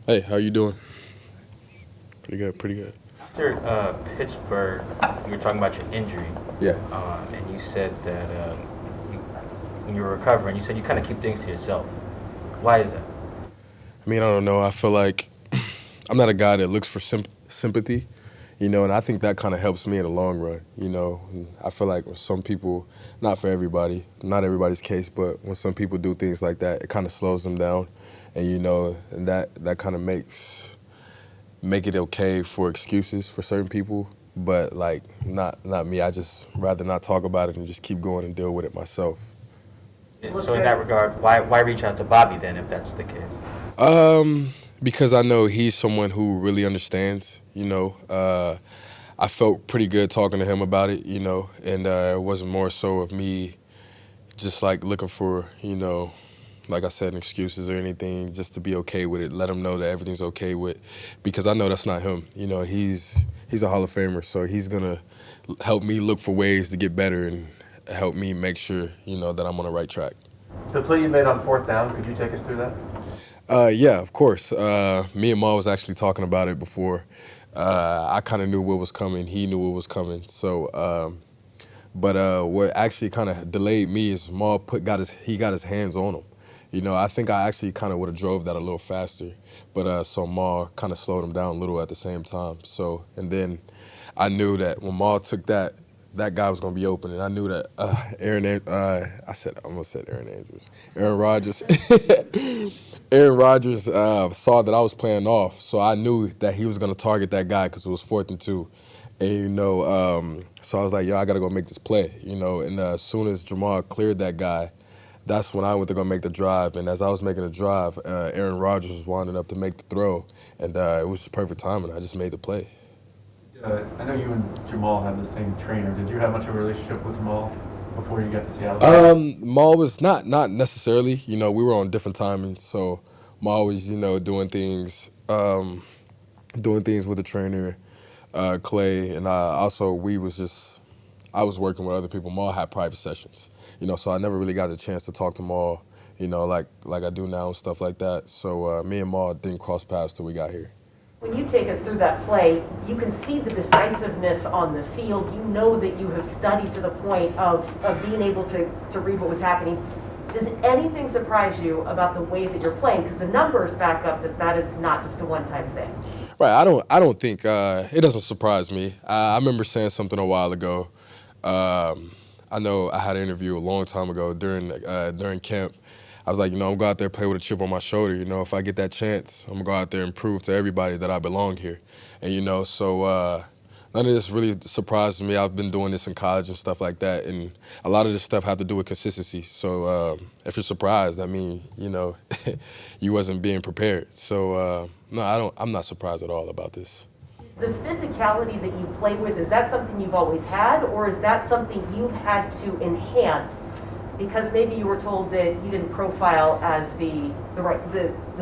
Hey, how you doing? Pretty good, pretty good. After Pittsburgh, you were talking about your injury, Yeah. and you said that you, when you were recovering, you said you kind of keep things to yourself. Why is that? I mean, I don't know. I feel like I'm not a guy that looks for sympathy, and I think that kind of helps me in the long run, And I feel like when some people, not for everybody, not everybody's case, but when some people do things like that, it kind of slows them down, and that kind of make it okay for excuses for certain people, but like not me. I just rather not talk about it and just keep going and deal with it myself. So in that regard, why reach out to Bobby then if that's the case? Um, because I know he's someone who really understands. I felt pretty good talking to him about it. And it wasn't more so of me just like looking for, like I said, excuses or anything, just to be okay with it. Let him know that everything's okay with, because I know that's not him. He's a Hall of Famer, so he's gonna help me look for ways to get better and help me make sure, that I'm on the right track. The play you made on fourth down, could you take us through that? Yeah, of course. Me and Ma was actually talking about it before. I kind of knew what was coming. He knew what was coming. But what actually kind of delayed me is Ma got his hands on him. I think I actually kind of would have drove that a little faster, but so Ma kind of slowed him down a little at the same time. So and then I knew that when Ma took that guy was gonna be open, and I knew that I almost said Aaron Andrews, Aaron Rodgers. Aaron Rodgers saw that I was playing off, so I knew that he was going to target that guy because it was 4th and 2. And, so I was like, yo, I got to go make this play, And as soon as Jamal cleared that guy, that's when I went to go make the drive. And as I was making the drive, Aaron Rodgers was winding up to make the throw. And it was just perfect timing. I just made the play. I know you and Jamal have the same trainer. Did you have much of a relationship with Jamal before you got to Seattle? Maul was not necessarily. We were on different timings, so Maul was doing things with the trainer, Clay, and also I was working with other people. Maul had private sessions, so I never really got the chance to talk to Maul, like I do now and stuff like that. So me and Maul didn't cross paths till we got here. When you take us through that play, you can see the decisiveness on the field. You know that you have studied to the point of being able to read what was happening. Does anything surprise you about the way that you're playing? Because the numbers back up that is not just a one-time thing. Right. I don't think it doesn't surprise me. I remember saying something a while ago. I know I had an interview a long time ago during camp. I was like, I'm gonna go out there play with a chip on my shoulder. If I get that chance, I'm gonna go out there and prove to everybody that I belong here. And so none of this really surprised me. I've been doing this in college and stuff like that, and a lot of this stuff had to do with consistency. So if you're surprised, I mean, you wasn't being prepared. So no, I'm not surprised at all about this. The physicality that you play with, is that something you've always had, or is that something you've had to enhance because maybe you were told that you didn't profile as the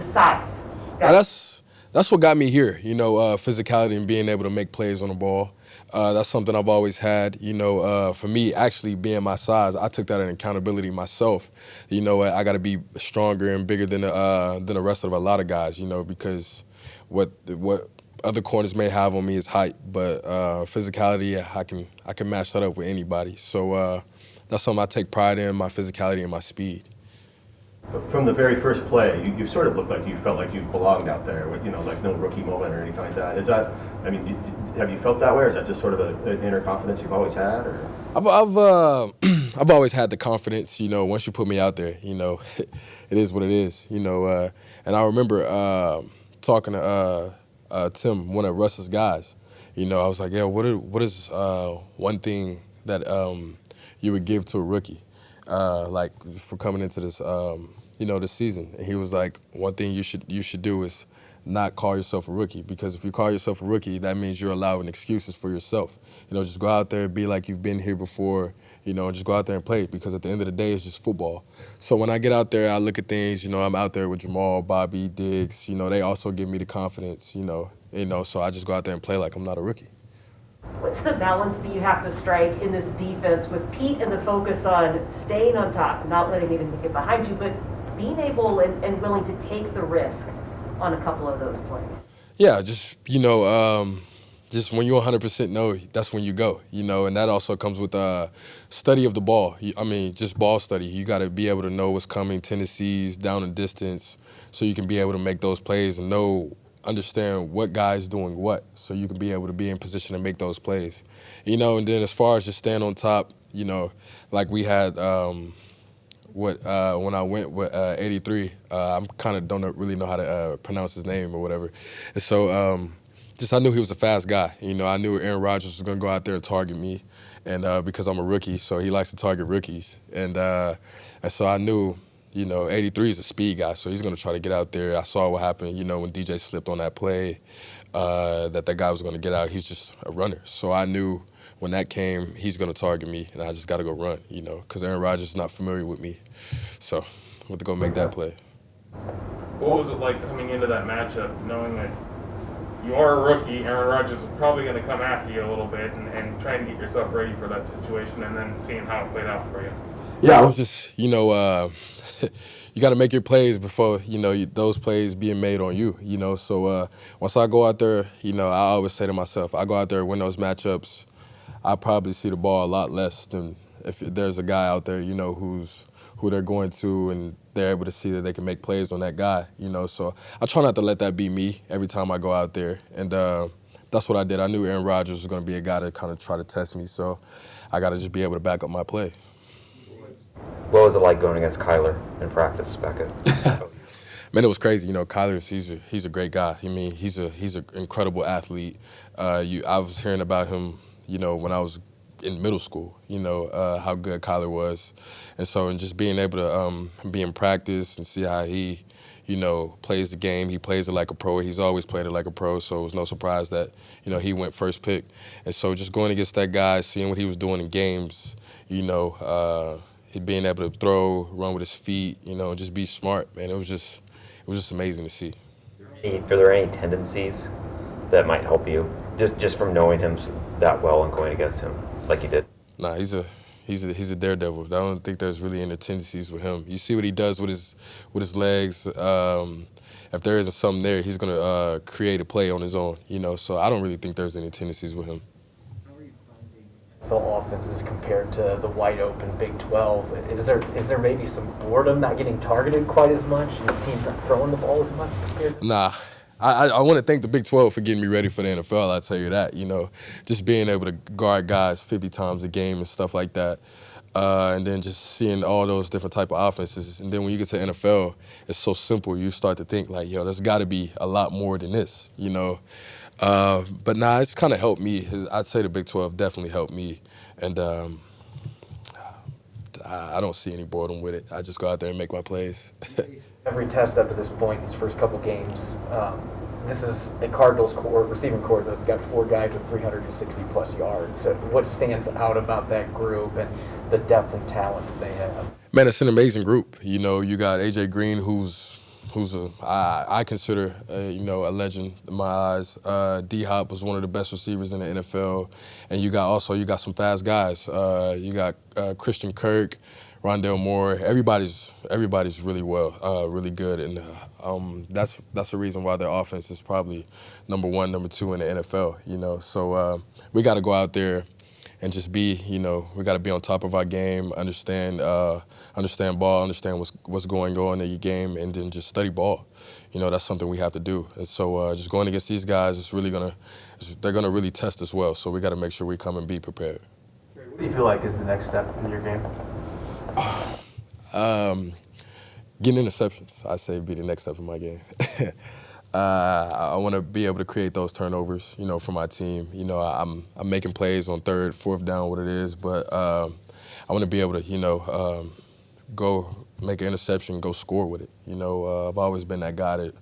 size? That's what got me here, physicality and being able to make plays on the ball. That's something I've always had. For me, actually being my size, I took that in accountability myself. I got to be stronger and bigger than the rest of a lot of guys, because what other corners may have on me is height, but physicality, I can match that up with anybody. So that's something I take pride in, my physicality and my speed. From the very first play, you sort of looked like you felt like you belonged out there, with, like no rookie moment or anything like that. Is that, I mean, have you felt that way, or is that just sort of an inner confidence you've always had? Or? I've always had the confidence. Once you put me out there, it is what it is. And I remember talking to Tim, one of Russ's guys. I was like, yeah, what is one thing that you would give to a rookie, like for coming into this, this season? And he was like, one thing you should do is not call yourself a rookie, because if you call yourself a rookie, that means you're allowing excuses for yourself. Just go out there and be like you've been here before, and just go out there and play, because at the end of the day, it's just football. So when I get out there, I look at things, I'm out there with Jamal, Bobby, Diggs, they also give me the confidence, so I just go out there and play like I'm not a rookie. What's the balance that you have to strike in this defense with Pete and the focus on staying on top, not letting anything get behind you, but being able and willing to take the risk on a couple of those plays? Yeah, just, just when you 100% know, that's when you go, and that also comes with study of the ball. Just ball study. You got to be able to know what's coming, tendencies, down and distance, so you can be able to make those plays and understand what guy's doing what, so you can be able to be in position to make those plays. And then as far as just staying on top, like we had when I went with 83, I kind of don't really know how to pronounce his name or whatever. And so I knew he was a fast guy. I knew Aaron Rodgers was going to go out there and target me, and because I'm a rookie, so he likes to target rookies. And so I knew, 83 is a speed guy, so he's going to try to get out there. I saw what happened, when DJ slipped on that play, that guy was going to get out. He's just a runner. So I knew when that came, he's going to target me, and I just got to go run, because Aaron Rodgers is not familiar with me. So I went to go make that play. What was it like coming into that matchup, knowing that you are a rookie, Aaron Rodgers is probably going to come after you a little bit, and try and get yourself ready for that situation, and then seeing how it played out for you? Yeah, I was just, you got to make your plays before, those plays being made on you, So once I go out there, I always say to myself, I go out there, win those matchups, I probably see the ball a lot less than if there's a guy out there, who they're going to, and they're able to see that they can make plays on that guy, So I try not to let that be me every time I go out there, and that's what I did. I knew Aaron Rodgers was going to be a guy to kind of try to test me, so I got to just be able to back up my play. What was it like going against Kyler in practice back at? Man, it was crazy. Kyler, he's a great guy. He's an incredible athlete. I was hearing about him, when I was in middle school. How good Kyler was, and just being able to be in practice and see how he, plays the game. He plays it like a pro. He's always played it like a pro. So it was no surprise that he went first pick. And so just going against that guy, seeing what he was doing in games, he being able to throw, run with his feet, and just be smart, man. It was just amazing to see. Are there any tendencies that might help you just from knowing him that well and going against him like you did? Nah, he's a daredevil. I don't think there's really any tendencies with him. You see what he does with his legs. If there isn't something there, he's gonna create a play on his own. So I don't really think there's any tendencies with him. NFL offenses compared to the wide open Big 12. Is there maybe some boredom not getting targeted quite as much and the team's not throwing the ball as much compared to? Nah. I want to thank the Big 12 for getting me ready for the NFL, I'll tell you that. Just being able to guard guys 50 times a game and stuff like that. And then just seeing all those different type of offenses. And then when you get to the NFL, it's so simple. You start to think like, there's got to be a lot more than this, But nah, it's kind of helped me. I'd say the Big 12 definitely helped me. And I don't see any boredom with it. I just go out there and make my plays. Every test up to this point, these first couple games, this is a Cardinals receiving corps that's got 4 guys with 360-plus yards. So what stands out about that group and the depth and talent that they have? Man, it's an amazing group. You got A.J. Green, who's I consider a legend in my eyes. D-Hop was one of the best receivers in the NFL, and you got some fast guys. You got Christian Kirk, Rondale Moore. Everybody's really good, and that's the reason why their offense is probably number 1, number 2 in the NFL. So we got to go out there and just be, we got to be on top of our game, understand ball, understand what's going on in your game, and then just study ball. That's something we have to do. And so just going against these guys is they're gonna really test us well. So we got to make sure we come and be prepared. What do you feel like is the next step in your game? Getting interceptions, I say, be the next step in my game. I want to be able to create those turnovers, for my team. I'm making plays on 3rd, 4th down, what it is, but I want to be able to, go make an interception, go score with it. I've always been that guy that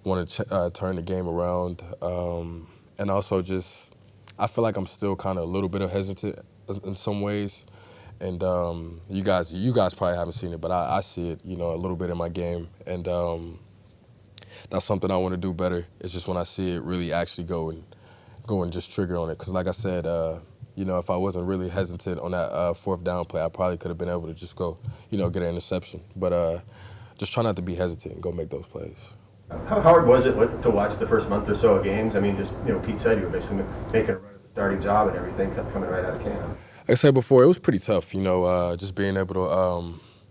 want to turn the game around, and also I feel like I'm still kind of a little bit hesitant in some ways. And you guys probably haven't seen it, but I see it, a little bit in my game, and that's something I want to do better. It's just when I see it really actually go and just trigger on it. Because like I said, if I wasn't really hesitant on that 4th down play, I probably could have been able to just go, get an interception. But just try not to be hesitant and go make those plays. How hard was it to watch the first month or so of games? I mean, just, Pete said you were basically making a run at the starting job and everything coming right out of camp. Like I said before, it was pretty tough, just being able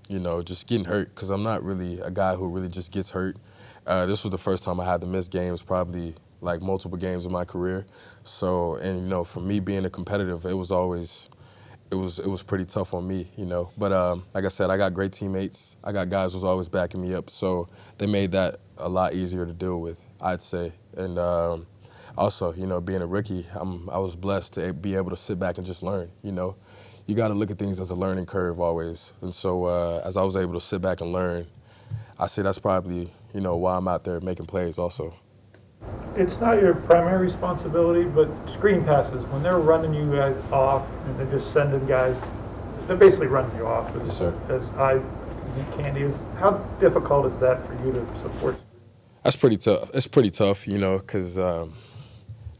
to, just getting hurt, because I'm not really a guy who really just gets hurt. This was the first time I had to miss games, probably like multiple games in my career. So, and, for me being a competitive, it was always, it was pretty tough on me, But like I said, I got great teammates. I got guys who's always backing me up. So they made that a lot easier to deal with, I'd say. And also, being a rookie, I was blessed to be able to sit back and just learn, You got to look at things as a learning curve always. And so as I was able to sit back and learn, I say that's probably, why I'm out there making plays also. It's not your primary responsibility, but screen passes, when they're running you guys off and they're just sending guys, they're basically running you off Yes, sir. as candy. How difficult is that for you to support? That's pretty tough. It's pretty tough, because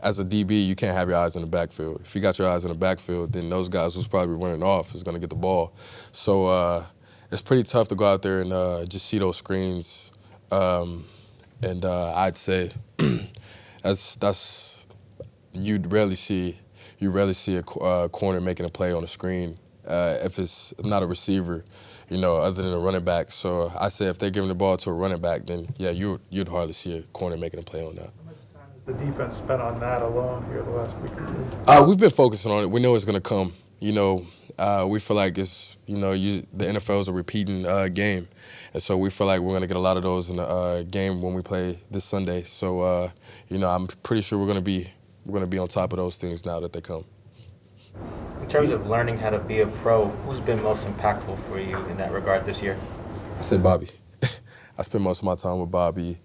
as a DB, you can't have your eyes in the backfield. If you got your eyes in the backfield, then those guys who's probably running off is going to get the ball. So it's pretty tough to go out there and just see those screens. And I'd say that's you rarely see a corner making a play on a screen if it's not a receiver, other than a running back. So I say if they're giving the ball to a running back, then yeah, you'd hardly see a corner making a play on that. How much time has the defense spent on that alone here the last week or two? We've been focusing on it. We know it's going to come. We feel like it's, the NFL is a repeating game. And so we feel like we're going to get a lot of those in the game when we play this Sunday. So, I'm pretty sure we're going to be on top of those things now that they come. In terms of learning how to be a pro, who's been most impactful for you in that regard this year? I said Bobby. I spend most of my time with Bobby.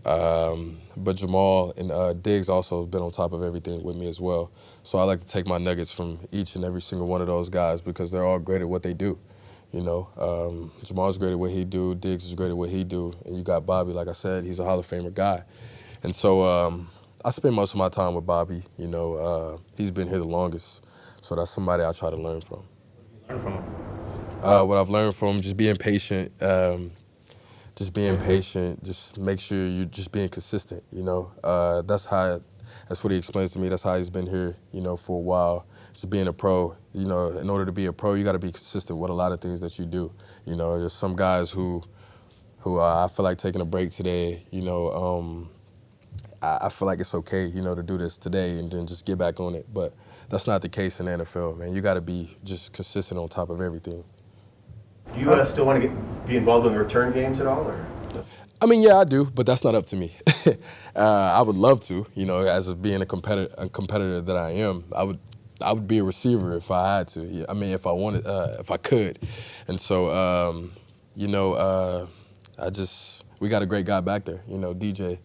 But Jamal and Diggs also have been on top of everything with me as well. So I like to take my nuggets from each and every single one of those guys because they're all great at what they do. Jamal's great at what he do, Diggs is great at what he do, and you got Bobby, like I said, he's a Hall of Famer guy. And so I spend most of my time with Bobby. He's been here the longest, so that's somebody I try to learn from. Learn from him? What I've learned from him, just being patient. Just make sure you're just being consistent, That's what he explains to me. That's how he's been here, for a while. Just being a pro, in order to be a pro, you got to be consistent with a lot of things that you do. There's some guys who I feel like taking a break today, I feel like it's okay, to do this today and then just get back on it. But that's not the case in the NFL, man. You got to be just consistent on top of everything. Do you still want to be involved in the return games at all? Or? I mean, yeah, I do, but that's not up to me. I would love to, as being a competitor that I am. I would be a receiver if I had to. I mean, if I wanted, if I could. And so, we got a great guy back there. DJ,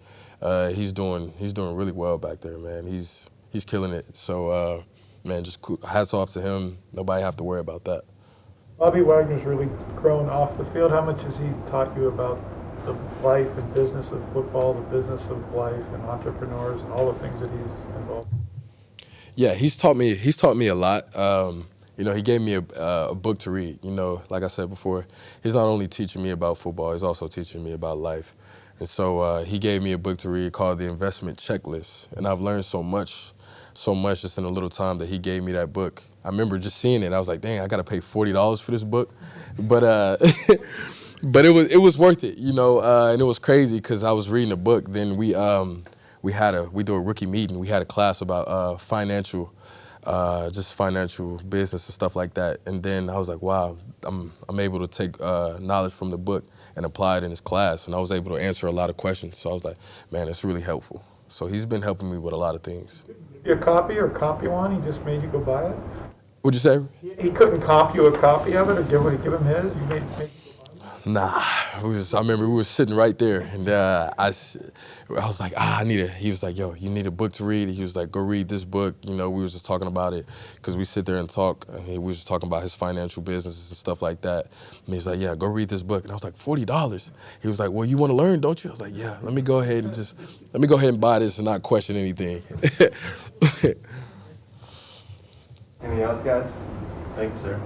he's doing really well back there, man. He's killing it. So, man, just hats off to him. Nobody have to worry about that. Bobby Wagner's really grown off the field. How much has he taught you about the life and business of football, the business of life and entrepreneurs and all the things that he's involved in? Yeah, he's taught me a lot. He gave me a book to read. Like I said before, he's not only teaching me about football, he's also teaching me about life. And so he gave me a book to read called The Investment Checklist. And I've learned so much just in a little time that he gave me that book. I remember just seeing it. I was like, dang, I got to pay $40 for this book. But but it was worth it, and it was crazy because I was reading the book. Then we do a rookie meeting. We had a class about financial business and stuff like that. And then I was like, wow, I'm able to take knowledge from the book and apply it in this class. And I was able to answer a lot of questions. So I was like, man, it's really helpful. So he's been helping me with a lot of things. Your copy or comp you one? He just made you go buy it? What'd you say? He couldn't comp you a copy of it or give him his? You made you go buy it? Nah, I remember we were sitting right there, and I was like, he was like, yo, you need a book to read? He was like, go read this book. We was just talking about it because we sit there and talk, and we was just talking about his financial businesses and stuff like that. And he's like, yeah, go read this book. And I was like, $40? He was like, well, you want to learn, don't you? I was like, yeah, let me go ahead and buy this and not question anything. Anything else, guys? Thank you, sir.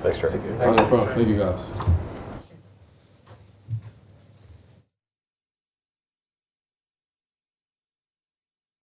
Thanks, Trey. No problem. Thank you, guys.